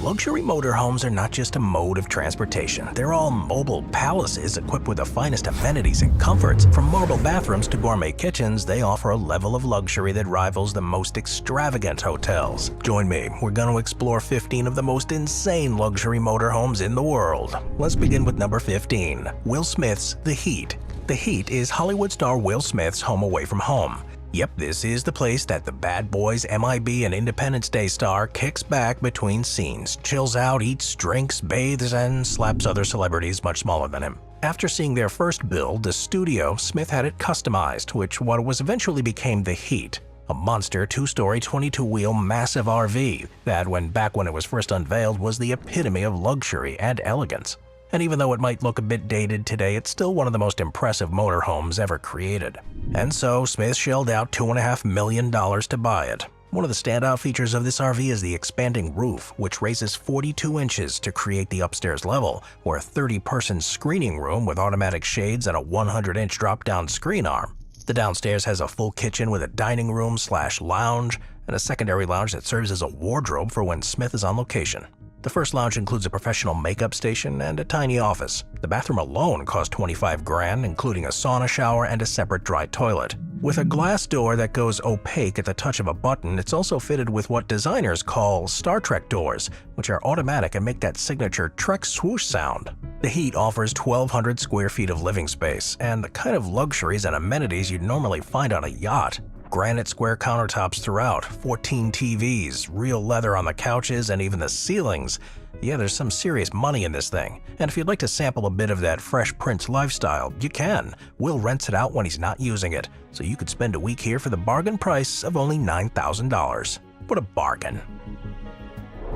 Luxury motorhomes are not just a mode of transportation. They're all mobile palaces equipped with the finest amenities and comforts. From marble bathrooms to gourmet kitchens, they offer a level of luxury that rivals the most extravagant hotels. Join me. We're going to explore 15 of the most insane luxury motorhomes in the world. Let's begin with number 15. Will Smith's The Heat. The Heat is Hollywood star Will Smith's home away from home. Yep, this is the place that the Bad Boys, MIB, and Independence Day star kicks back between scenes, chills out, eats, drinks, bathes, and slaps other celebrities much smaller than him. After seeing their first build, the studio, Smith had it customized, which what was eventually became The Heat, a monster 2-story, 22-wheel massive RV that, when it was first unveiled, was the epitome of luxury and elegance. And even though it might look a bit dated today, it's still one of the most impressive motorhomes ever created. And so Smith shelled out $2.5 million to buy it. One of the standout features of this RV is the expanding roof, which raises 42 inches to create the upstairs level, or a 30-person screening room with automatic shades and a 100-inch drop-down screen arm. The downstairs has a full kitchen with a dining room/lounge and a secondary lounge that serves as a wardrobe for when Smith is on location. The first lounge includes a professional makeup station and a tiny office. The bathroom alone cost $25,000, including a sauna shower and a separate dry toilet. With a glass door that goes opaque at the touch of a button, it's also fitted with what designers call Star Trek doors, which are automatic and make that signature Trek swoosh sound. The Heat offers 1,200 square feet of living space and the kind of luxuries and amenities you'd normally find on a yacht. Granite square countertops throughout, 14 TVs, real leather on the couches, and even the ceilings. Yeah, there's some serious money in this thing. And if you'd like to sample a bit of that Fresh Prince lifestyle, you can. Will rents it out when he's not using it, so you could spend a week here for the bargain price of only $9,000. What a bargain.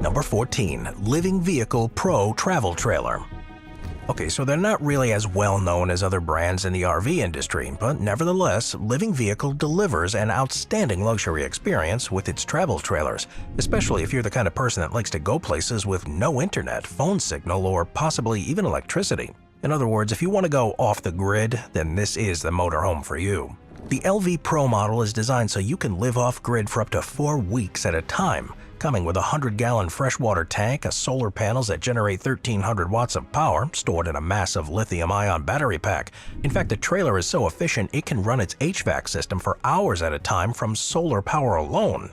Number 14. Living Vehicle Pro Travel Trailer. Okay, so they're not really as well known as other brands in the RV industry, but nevertheless, Living Vehicle delivers an outstanding luxury experience with its travel trailers, especially if you're the kind of person that likes to go places with no internet, phone signal, or possibly even electricity. In other words, if you want to go off the grid, then this is the motorhome for you. The LV Pro model is designed so you can live off-grid for up to 4 weeks at a time, coming with a 100-gallon freshwater tank, solar panels that generate 1,300 watts of power stored in a massive lithium-ion battery pack. In fact, the trailer is so efficient it can run its HVAC system for hours at a time from solar power alone.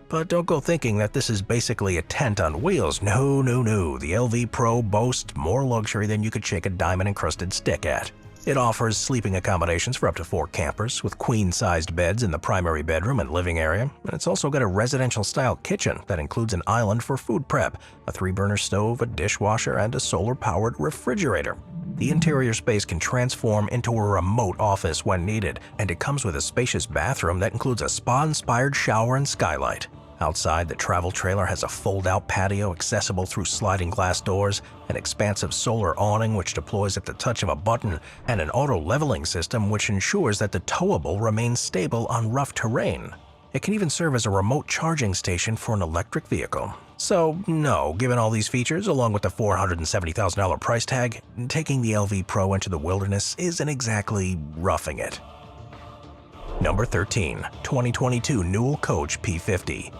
But don't go thinking that this is basically a tent on wheels. No, no, no. The LV Pro boasts more luxury than you could shake a diamond-encrusted stick at. It offers sleeping accommodations for up to 4 campers, with queen-sized beds in the primary bedroom and living area, and it's also got a residential-style kitchen that includes an island for food prep, a 3-burner stove, a dishwasher, and a solar-powered refrigerator. The interior space can transform into a remote office when needed, and it comes with a spacious bathroom that includes a spa-inspired shower and skylight. Outside, the travel trailer has a fold-out patio accessible through sliding glass doors, an expansive solar awning which deploys at the touch of a button, and an auto-leveling system which ensures that the towable remains stable on rough terrain. It can even serve as a remote charging station for an electric vehicle. So, no, given all these features, along with the $470,000 price tag, taking the LV Pro into the wilderness isn't exactly roughing it. Number 13. 2022 Newell Coach P50.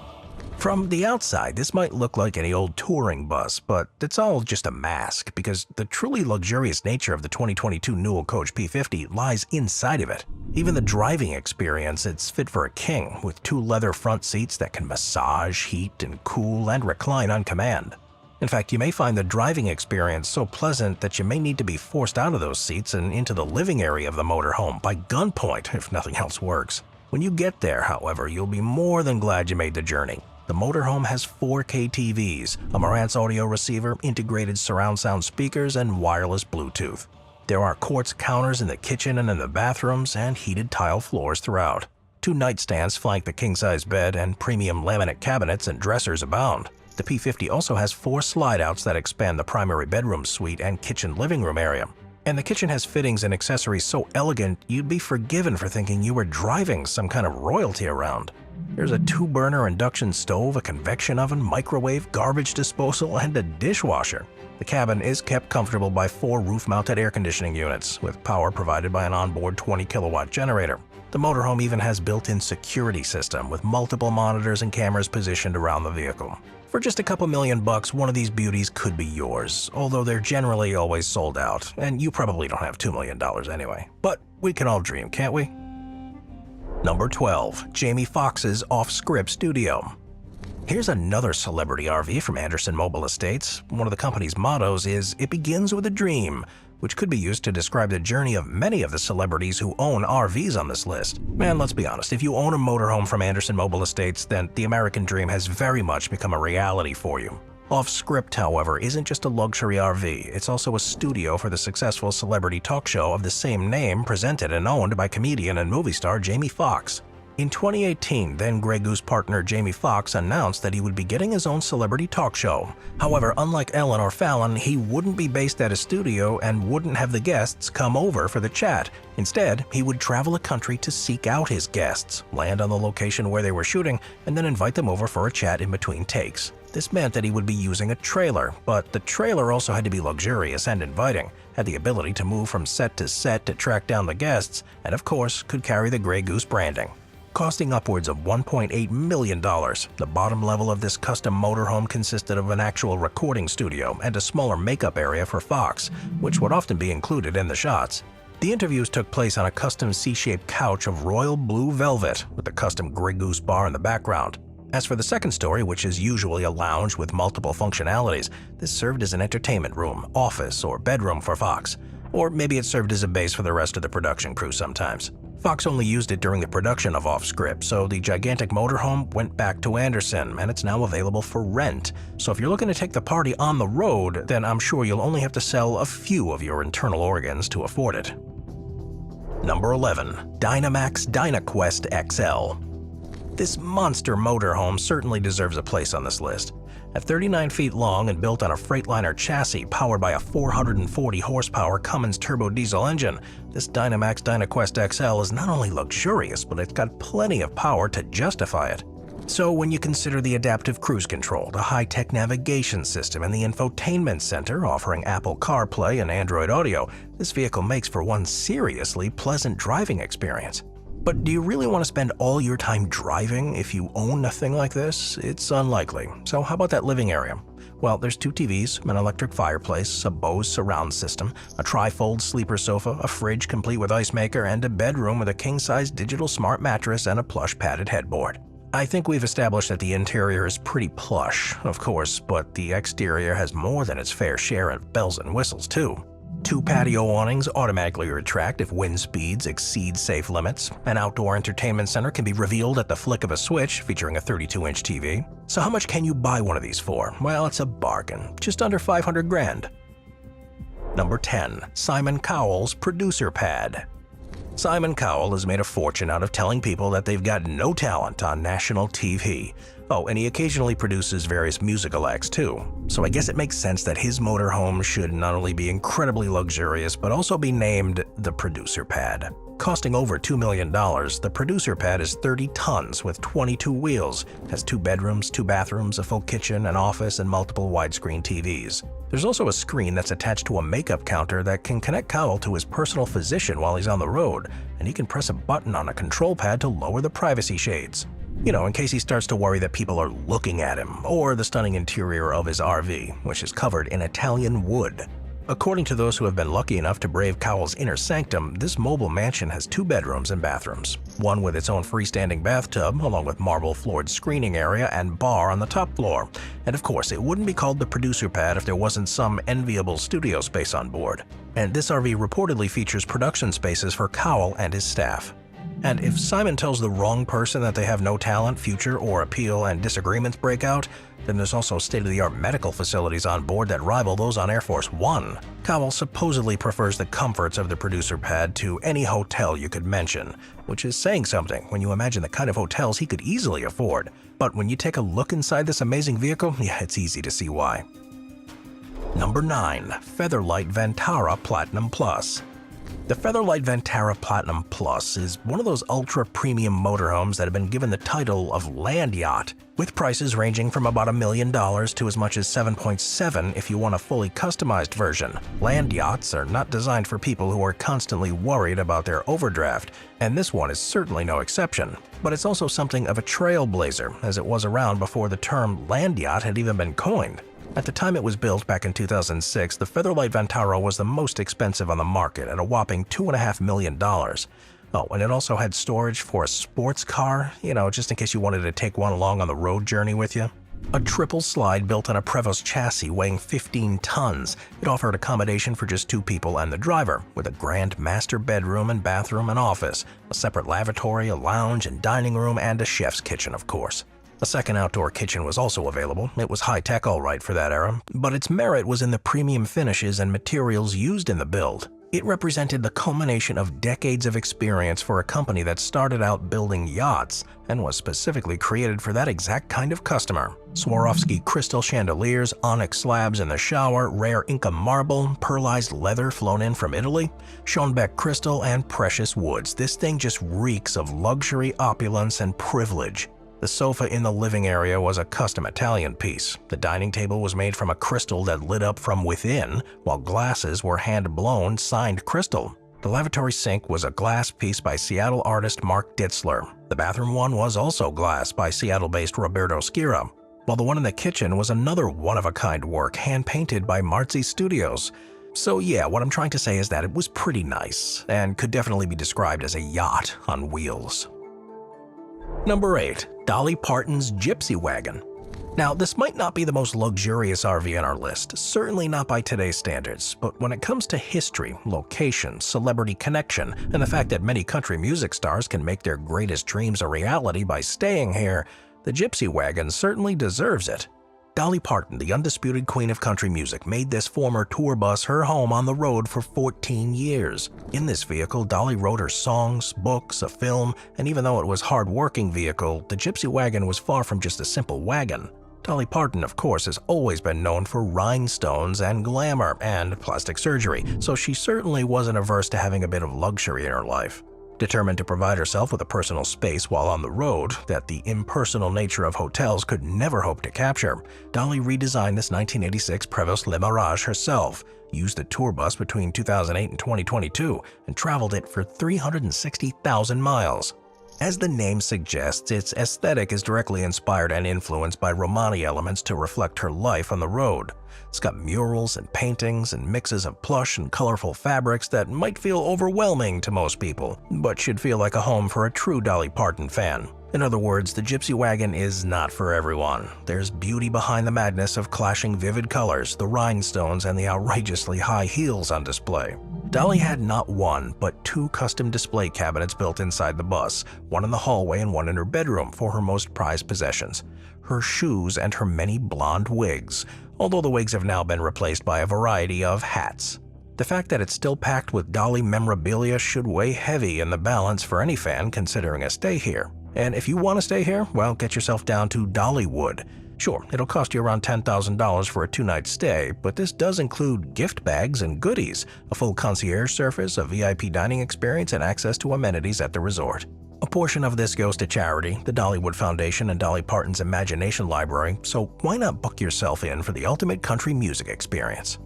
From the outside, this might look like any old touring bus, but it's all just a mask because the truly luxurious nature of the 2022 Newell Coach P50 lies inside of it. Even the driving experience, it's fit for a king, with 2 leather front seats that can massage, heat, and cool and recline on command. In fact, you may find the driving experience so pleasant that you may need to be forced out of those seats and into the living area of the motorhome by gunpoint if nothing else works. When you get there, however, you'll be more than glad you made the journey. The motorhome has 4K TVs, a Marantz audio receiver, integrated surround sound speakers, and wireless Bluetooth. There are quartz counters in the kitchen and in the bathrooms, and heated tile floors throughout. 2 nightstands flank the king-size bed, and premium laminate cabinets and dressers abound. The P50 also has 4 slide-outs that expand the primary bedroom suite and kitchen living room area. And the kitchen has fittings and accessories so elegant you'd be forgiven for thinking you were driving some kind of royalty around. There's a 2-burner induction stove, a convection oven, microwave, garbage disposal, and a dishwasher. The cabin is kept comfortable by 4 roof-mounted air conditioning units, with power provided by an onboard 20-kilowatt generator. The motorhome even has built-in security system with multiple monitors and cameras positioned around the vehicle. For just a couple $1,000,000, one of these beauties could be yours, although they're generally always sold out, and you probably don't have $2 million anyway. But we can all dream, can't we? Number 12. Jamie Foxx's off-script studio. Here's another celebrity RV from Anderson Mobile Estates. One of the company's mottos is, "It begins with a dream," which could be used to describe the journey of many of the celebrities who own RVs on this list. Man, let's be honest, if you own a motorhome from Anderson Mobile Estates, then the American dream has very much become a reality for you. Off-script, however, isn't just a luxury RV, it's also a studio for the successful celebrity talk show of the same name presented and owned by comedian and movie star Jamie Foxx. In 2018, then Grey Goose partner Jamie Foxx announced that he would be getting his own celebrity talk show. However, unlike Ellen or Fallon, he wouldn't be based at a studio and wouldn't have the guests come over for the chat. Instead, he would travel the country to seek out his guests, land on the location where they were shooting, and then invite them over for a chat in between takes. This meant that he would be using a trailer, but the trailer also had to be luxurious and inviting, had the ability to move from set to track down the guests, and of course, could carry the Grey Goose branding. Costing upwards of $1.8 million, the bottom level of this custom motorhome consisted of an actual recording studio and a smaller makeup area for Fox, which would often be included in the shots. The interviews took place on a custom C-shaped couch of royal blue velvet with a custom Grey Goose bar in the background. As for the second story, which is usually a lounge with multiple functionalities, this served as an entertainment room, office, or bedroom for Fox. Or maybe it served as a base for the rest of the production crew sometimes. Fox only used it during the production of Off-Script, so the gigantic motorhome went back to Anderson, and it's now available for rent. So if you're looking to take the party on the road, then I'm sure you'll only have to sell a few of your internal organs to afford it. Number 11. Dynamax DynaQuest XL. This monster motorhome certainly deserves a place on this list. At 39 feet long and built on a Freightliner chassis powered by a 440 horsepower Cummins turbo diesel engine, this Dynamax DynaQuest XL is not only luxurious, but it's got plenty of power to justify it. So when you consider the adaptive cruise control, the high-tech navigation system, and the infotainment center offering Apple CarPlay and Android Auto, this vehicle makes for one seriously pleasant driving experience. But do you really want to spend all your time driving if you own a thing like this? It's unlikely. So how about that living area? Well, there's 2 TVs, an electric fireplace, a Bose surround system, a tri-fold sleeper sofa, a fridge complete with ice maker, and a bedroom with a king-size digital smart mattress and a plush padded headboard. I think we've established that the interior is pretty plush, of course, but the exterior has more than its fair share of bells and whistles too. 2 patio awnings automatically retract if wind speeds exceed safe limits. An outdoor entertainment center can be revealed at the flick of a switch, featuring a 32-inch TV. So how much can you buy one of these for? Well, it's a bargain, just under $500 grand. Number 10. Simon Cowell's Producer Pad. Simon Cowell has made a fortune out of telling people that they've got no talent on national TV. Oh, and he occasionally produces various musical acts too. So I guess it makes sense that his motorhome should not only be incredibly luxurious, but also be named the Producer Pad. Costing over $2 million, the Producer Pad is 30 tons with 22 wheels, has 2 bedrooms, 2 bathrooms, a full kitchen, an office, and multiple widescreen TVs. There's also a screen that's attached to a makeup counter that can connect Cowell to his personal physician while he's on the road, and he can press a button on a control pad to lower the privacy shades. You know, in case he starts to worry that people are looking at him, or the stunning interior of his RV, which is covered in Italian wood. According to those who have been lucky enough to brave Cowell's inner sanctum, this mobile mansion has 2 bedrooms and bathrooms, one with its own freestanding bathtub, along with marble-floored screening area and bar on the top floor. And of course, it wouldn't be called the Producer Pad if there wasn't some enviable studio space on board. And this RV reportedly features production spaces for Cowell and his staff. And if Simon tells the wrong person that they have no talent, future, or appeal and disagreements break out, then there's also state-of-the-art medical facilities on board that rival those on Air Force One. Cowell supposedly prefers the comforts of the Producer Pad to any hotel you could mention, which is saying something when you imagine the kind of hotels he could easily afford. But when you take a look inside this amazing vehicle, yeah, it's easy to see why. Number 9. Featherlight Vantara Platinum Plus. The Featherlight Vantara Platinum Plus is one of those ultra-premium motorhomes that have been given the title of land yacht, with prices ranging from about $1 million to as much as $7.7 if you want a fully customized version. Land yachts are not designed for people who are constantly worried about their overdraft, and this one is certainly no exception. But it's also something of a trailblazer, as it was around before the term land yacht had even been coined. At the time it was built back in 2006, the Featherlight Vantara was the most expensive on the market at a whopping $2.5 million. Oh, and it also had storage for a sports car, just in case you wanted to take one along on the road journey with you. A triple slide built on a Prevost chassis weighing 15 tons. It offered accommodation for just 2 people and the driver, with a grand master bedroom and bathroom and office, a separate lavatory, a lounge and dining room, and a chef's kitchen, of course. A second outdoor kitchen was also available. It was high-tech all right for that era, but its merit was in the premium finishes and materials used in the build. It represented the culmination of decades of experience for a company that started out building yachts and was specifically created for that exact kind of customer. Swarovski crystal chandeliers, onyx slabs in the shower, rare Inca marble, pearlized leather flown in from Italy, Schonbeck crystal, and precious woods. This thing just reeks of luxury, opulence, and privilege. The sofa in the living area was a custom Italian piece. The dining table was made from a crystal that lit up from within, while glasses were hand-blown, signed crystal. The lavatory sink was a glass piece by Seattle artist Mark Ditzler. The bathroom one was also glass by Seattle-based Roberto Schira, while the one in the kitchen was another one-of-a-kind work hand-painted by Marzi Studios. So yeah, what I'm trying to say is that it was pretty nice, and could definitely be described as a yacht on wheels. Number 8. Dolly Parton's Gypsy Wagon. Now, this might not be the most luxurious RV on our list, certainly not by today's standards, but when it comes to history, location, celebrity connection, and the fact that many country music stars can make their greatest dreams a reality by staying here, the Gypsy Wagon certainly deserves it. Dolly Parton, the undisputed queen of country music, made this former tour bus her home on the road for 14 years. In this vehicle, Dolly wrote her songs, books, a film, and even though it was a hard-working vehicle, the Gypsy Wagon was far from just a simple wagon. Dolly Parton, of course, has always been known for rhinestones and glamour and plastic surgery, so she certainly wasn't averse to having a bit of luxury in her life. Determined to provide herself with a personal space while on the road that the impersonal nature of hotels could never hope to capture, Dolly redesigned this 1986 Prevost Le Mirage herself, used the tour bus between 2008 and 2022, and traveled it for 360,000 miles. As the name suggests, its aesthetic is directly inspired and influenced by Romani elements to reflect her life on the road. It's got murals and paintings and mixes of plush and colorful fabrics that might feel overwhelming to most people, but should feel like a home for a true Dolly Parton fan. In other words, the Gypsy Wagon is not for everyone. There's beauty behind the madness of clashing vivid colors, the rhinestones, and the outrageously high heels on display. Dolly had not one, but 2 custom display cabinets built inside the bus, one in the hallway and one in her bedroom for her most prized possessions, her shoes and her many blonde wigs, although the wigs have now been replaced by a variety of hats. The fact that it's still packed with Dolly memorabilia should weigh heavy in the balance for any fan considering a stay here. And if you want to stay here, well, get yourself down to Dollywood. Sure, it'll cost you around $10,000 for a 2-night stay, but this does include gift bags and goodies, a full concierge service, a VIP dining experience, and access to amenities at the resort. A portion of this goes to charity, the Dollywood Foundation, and Dolly Parton's Imagination Library, so why not book yourself in for the ultimate country music experience?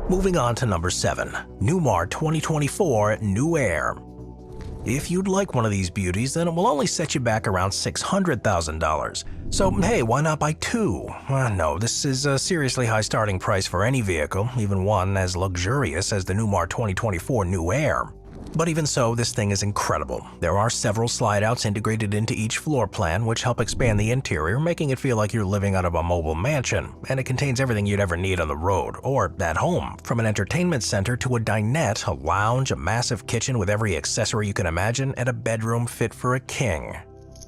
Moving on to number 7, Newmar 2024 New Air. If you'd like one of these beauties, then it will only set you back around $600,000. So hey, why not buy 2? No, this is a seriously high starting price for any vehicle, even one as luxurious as the Newmar 2024 New Air. But even so, this thing is incredible. There are several slide-outs integrated into each floor plan, which help expand the interior, making it feel like you're living out of a mobile mansion, and it contains everything you'd ever need on the road or at home. From an entertainment center to a dinette, a lounge, a massive kitchen with every accessory you can imagine, and a bedroom fit for a king.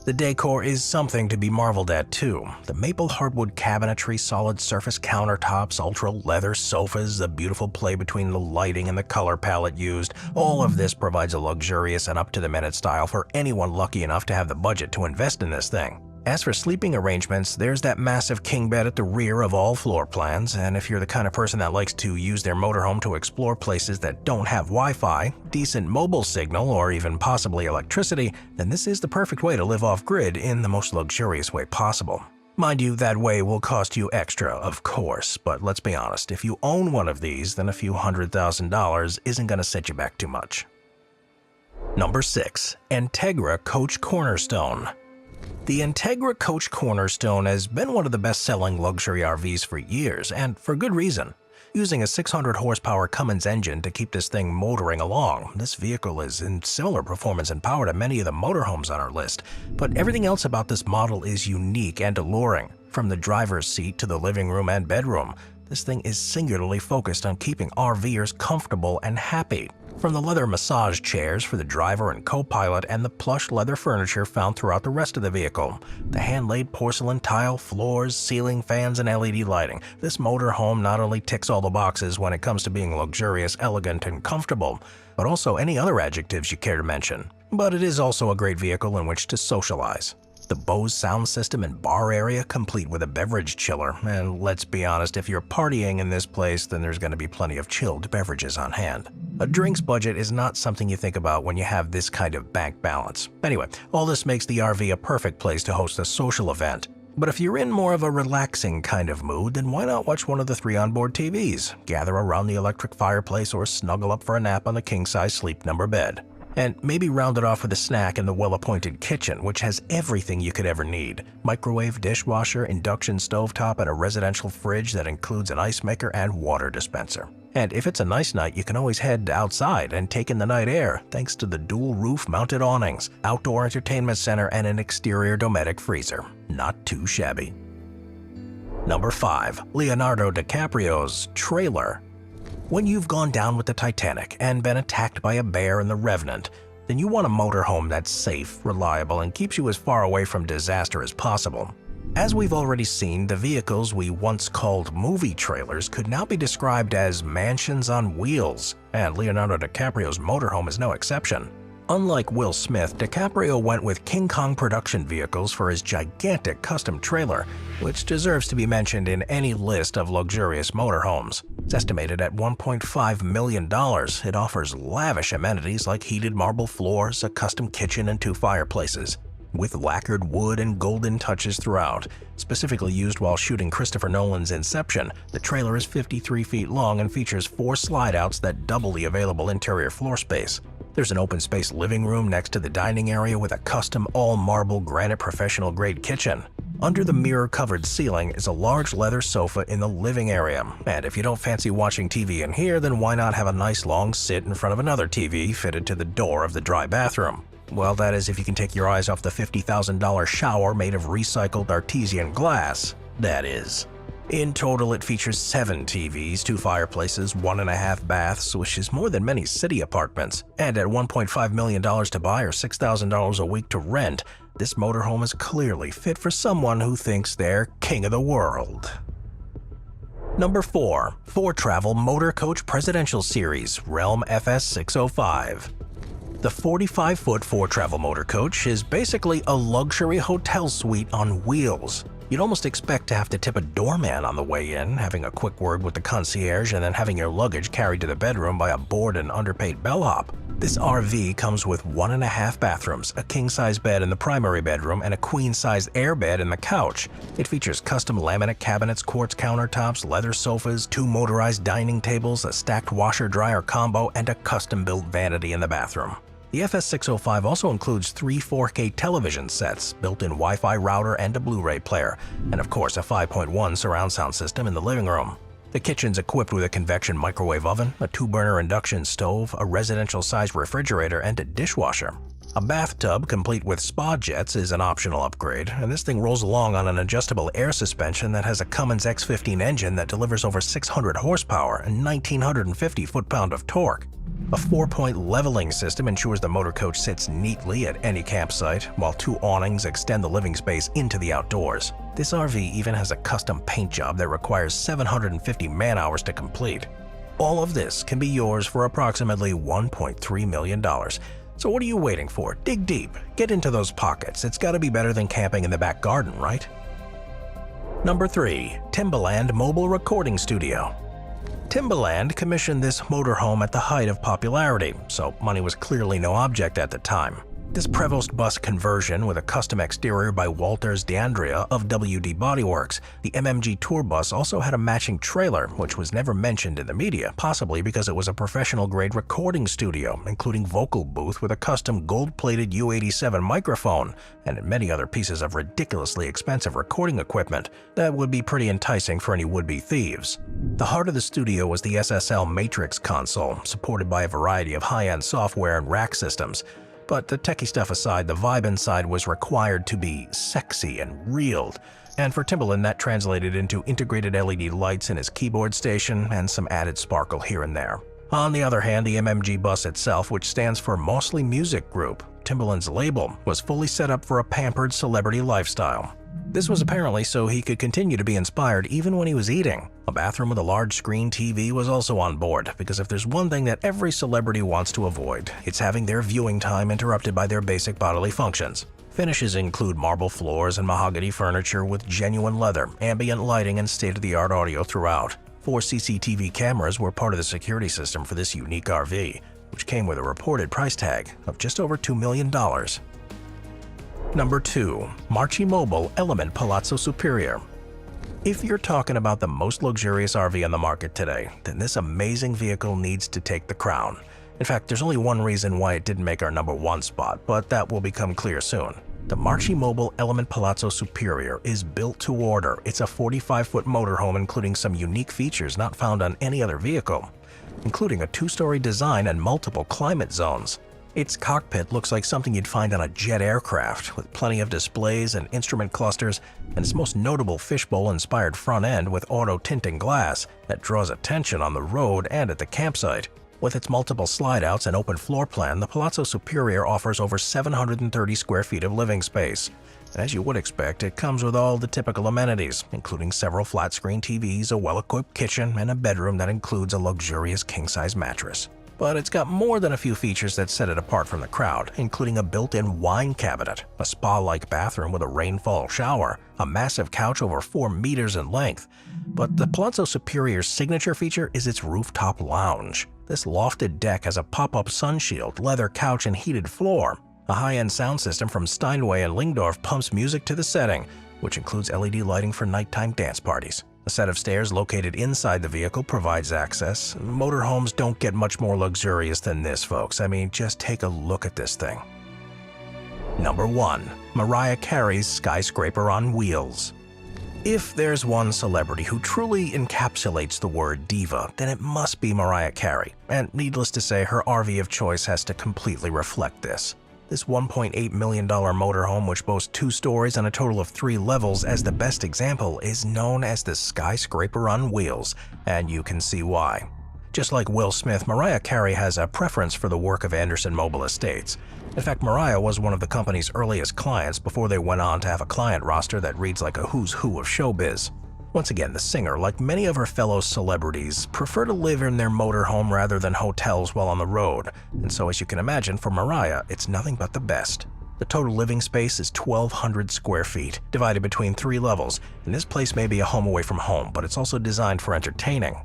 The decor is something to be marveled at too. The maple hardwood cabinetry, solid surface countertops, ultra leather sofas, the beautiful play between the lighting and the color palette used, all of this provides a luxurious and up-to-the-minute style for anyone lucky enough to have the budget to invest in this thing. As for sleeping arrangements, there's that massive king bed at the rear of all floor plans, and if you're the kind of person that likes to use their motorhome to explore places that don't have Wi-Fi, decent mobile signal, or even possibly electricity, then this is the perfect way to live off-grid in the most luxurious way possible. Mind you, that way will cost you extra, of course, but let's be honest, if you own one of these, then a few $100,000 isn't going to set you back too much. Number 6. Integra Coach Cornerstone. The Integra Coach Cornerstone has been one of the best-selling luxury RVs for years, and for good reason. Using a 600-horsepower Cummins engine to keep this thing motoring along, this vehicle is in similar performance and power to many of the motorhomes on our list, but everything else about this model is unique and alluring. From the driver's seat to the living room and bedroom, this thing is singularly focused on keeping RVers comfortable and happy. From the leather massage chairs for the driver and co-pilot and the plush leather furniture found throughout the rest of the vehicle, the hand-laid porcelain tile floors, ceiling fans, and LED lighting, this motorhome not only ticks all the boxes when it comes to being luxurious, elegant, and comfortable, but also any other adjectives you care to mention. But it is also a great vehicle in which to socialize. The Bose sound system and bar area complete with a beverage chiller, and let's be honest, if you're partying in this place, then there's going to be plenty of chilled beverages on hand. A drinks budget is not something you think about when you have this kind of bank balance. Anyway, all this makes the RV a perfect place to host a social event. But if you're in more of a relaxing kind of mood, then why not watch one of the 3 onboard TVs, gather around the electric fireplace, or snuggle up for a nap on the king-size sleep number bed. And maybe round it off with a snack in the well-appointed kitchen, which has everything you could ever need. Microwave, dishwasher, induction stovetop, and a residential fridge that includes an ice maker and water dispenser. And if it's a nice night, you can always head outside and take in the night air thanks to the dual roof-mounted awnings, outdoor entertainment center, and an exterior dometic freezer. Not too shabby. Number 5. Leonardo DiCaprio's Trailer. When you've gone down with the Titanic and been attacked by a bear in the Revenant, then you want a motorhome that's safe, reliable, and keeps you as far away from disaster as possible. As we've already seen, the vehicles we once called movie trailers could now be described as mansions on wheels, and Leonardo DiCaprio's motorhome is no exception. Unlike Will Smith, DiCaprio went with King Kong production vehicles for his gigantic custom trailer, which deserves to be mentioned in any list of luxurious motorhomes. It's estimated at $1.5 million. It offers lavish amenities like heated marble floors, a custom kitchen, and 2 fireplaces. With lacquered wood and golden touches throughout. Specifically used while shooting Christopher Nolan's Inception, the trailer is 53 feet long and features 4 slide-outs that double the available interior floor space. There's an open-space living room next to the dining area with a custom all-marble granite professional-grade kitchen. Under the mirror-covered ceiling is a large leather sofa in the living area, and if you don't fancy watching TV in here, then why not have a nice long sit in front of another TV fitted to the door of the dry bathroom? Well, that is if you can take your eyes off the $50,000 shower made of recycled artesian glass, that is. In total, it features 7 TVs, 2 fireplaces, 1.5 baths, which is more than many city apartments. And at $1.5 million to buy or $6,000 a week to rent, this motorhome is clearly fit for someone who thinks they're king of the world. Number 4. 4Travel Motor Coach Presidential Series Realm FS605. The 45-foot 4Travel motor coach is basically a luxury hotel suite on wheels. You'd almost expect to have to tip a doorman on the way in, having a quick word with the concierge, and then having your luggage carried to the bedroom by a bored and underpaid bellhop. This RV comes with 1.5 bathrooms, a king-size bed in the primary bedroom, and a queen-size airbed in the couch. It features custom laminate cabinets, quartz countertops, leather sofas, 2 motorized dining tables, a stacked washer-dryer combo, and a custom-built vanity in the bathroom. The FS605 also includes 3 4K television sets, built-in Wi-Fi router, and a Blu-ray player, and of course a 5.1 surround sound system in the living room. The kitchen's equipped with a convection microwave oven, a 2-burner induction stove, a residential-sized refrigerator, and a dishwasher. A bathtub complete with spa jets is an optional upgrade, and this thing rolls along on an adjustable air suspension that has a Cummins X15 engine that delivers over 600 horsepower and 1,950 foot-pound of torque. A 4-point leveling system ensures the motor coach sits neatly at any campsite, while 2 awnings extend the living space into the outdoors. This RV even has a custom paint job that requires 750 man-hours to complete. All of this can be yours for approximately $1.3 million. So what are you waiting for? Dig deep. Get into those pockets. It's gotta be better than camping in the back garden, right? Number 3. Timberland Mobile Recording Studio. Timberland commissioned this motorhome at the height of popularity, so money was clearly no object at the time. This Prevost bus conversion with a custom exterior by Walters D'Andrea of WD Bodyworks, the MMG Tour bus also had a matching trailer, which was never mentioned in the media, possibly because it was a professional-grade recording studio, including vocal booth with a custom gold-plated U87 microphone, and many other pieces of ridiculously expensive recording equipment that would be pretty enticing for any would-be thieves. The heart of the studio was the SSL Matrix console, supported by a variety of high-end software and rack systems. But the techie stuff aside, the vibe inside was required to be sexy and real. And for Timberland, that translated into integrated LED lights in his keyboard station and some added sparkle here and there. On the other hand, the MMG bus itself, which stands for Mosley Music Group, Timberland's label, was fully set up for a pampered celebrity lifestyle. This was apparently so he could continue to be inspired even when he was eating. A bathroom with a large screen TV was also on board, because if there's one thing that every celebrity wants to avoid, it's having their viewing time interrupted by their basic bodily functions. Finishes include marble floors and mahogany furniture with genuine leather, ambient lighting, and state-of-the-art audio throughout. 4 CCTV cameras were part of the security system for this unique RV, which came with a reported price tag of just over $2 million. Number 2. Marchi Mobile Element Palazzo Superior. If you're talking about the most luxurious RV on the market today, then this amazing vehicle needs to take the crown. In fact, there's only one reason why it didn't make our number 1 spot, but that will become clear soon. The Marchi Mobile Element Palazzo Superior is built to order. It's a 45-foot motorhome including some unique features not found on any other vehicle, including a 2-story design and multiple climate zones. Its cockpit looks like something you'd find on a jet aircraft, with plenty of displays and instrument clusters, and its most notable fishbowl-inspired front end with auto-tinting glass that draws attention on the road and at the campsite. With its multiple slide-outs and open floor plan, the Palazzo Superior offers over 730 square feet of living space. And as you would expect, it comes with all the typical amenities, including several flat-screen TVs, a well-equipped kitchen, and a bedroom that includes a luxurious king-size mattress. But it's got more than a few features that set it apart from the crowd, including a built-in wine cabinet, a spa-like bathroom with a rainfall shower, a massive couch over 4 meters in length. But the Palazzo Superior's signature feature is its rooftop lounge. This lofted deck has a pop-up sunshield, leather couch, and heated floor. A high-end sound system from Steinway and Lingdorf pumps music to the setting, which includes LED lighting for nighttime dance parties. A set of stairs located inside the vehicle provides access. Motorhomes don't get much more luxurious than this, folks. I mean, just take a look at this thing. Number 1. Mariah Carey's Skyscraper on Wheels. If there's one celebrity who truly encapsulates the word diva, then it must be Mariah Carey. And needless to say, her RV of choice has to completely reflect this. This $1.8 million motorhome, which boasts 2 stories and a total of 3 levels as the best example, is known as the Skyscraper on Wheels, and you can see why. Just like Will Smith, Mariah Carey has a preference for the work of Anderson Mobile Estates. In fact, Mariah was one of the company's earliest clients before they went on to have a client roster that reads like a who's who of showbiz. Once again, the singer, like many of her fellow celebrities, prefer to live in their motorhome rather than hotels while on the road, and so as you can imagine, for Mariah, it's nothing but the best. The total living space is 1,200 square feet, divided between 3 levels, and this place may be a home away from home, but it's also designed for entertaining.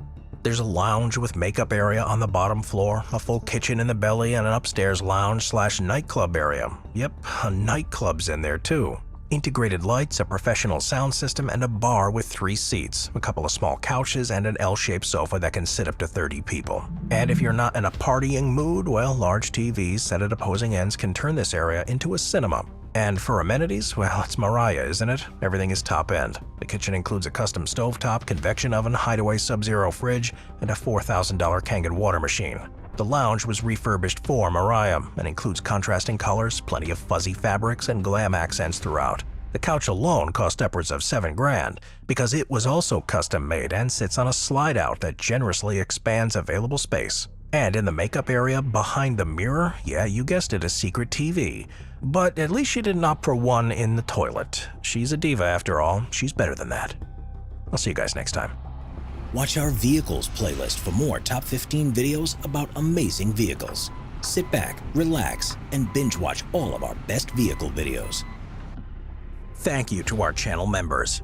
There's a lounge with makeup area on the bottom floor, a full kitchen in the belly, and an upstairs lounge/nightclub area. Yep, a nightclub's in there too. Integrated lights, a professional sound system, and a bar with 3 seats, a couple of small couches, and an L-shaped sofa that can sit up to 30 people. And if you're not in a partying mood, well, large TVs set at opposing ends can turn this area into a cinema. And for amenities, well, it's Mariah, isn't it? Everything is top-end. The kitchen includes a custom stovetop, convection oven, hideaway sub-zero fridge, and a $4,000 Kangen water machine. The lounge was refurbished for Mariah and includes contrasting colors, plenty of fuzzy fabrics, and glam accents throughout. The couch alone cost upwards of $7,000 because it was also custom-made and sits on a slide-out that generously expands available space. And in the makeup area behind the mirror, yeah, you guessed it, a secret TV. But at least she didn't opt for one in the toilet. She's a diva after all. She's better than that. I'll see you guys next time. Watch our Vehicles playlist for more top 15 videos about amazing vehicles. Sit back, relax, and and binge watch all of our best vehicle videos. Thank you to our channel members.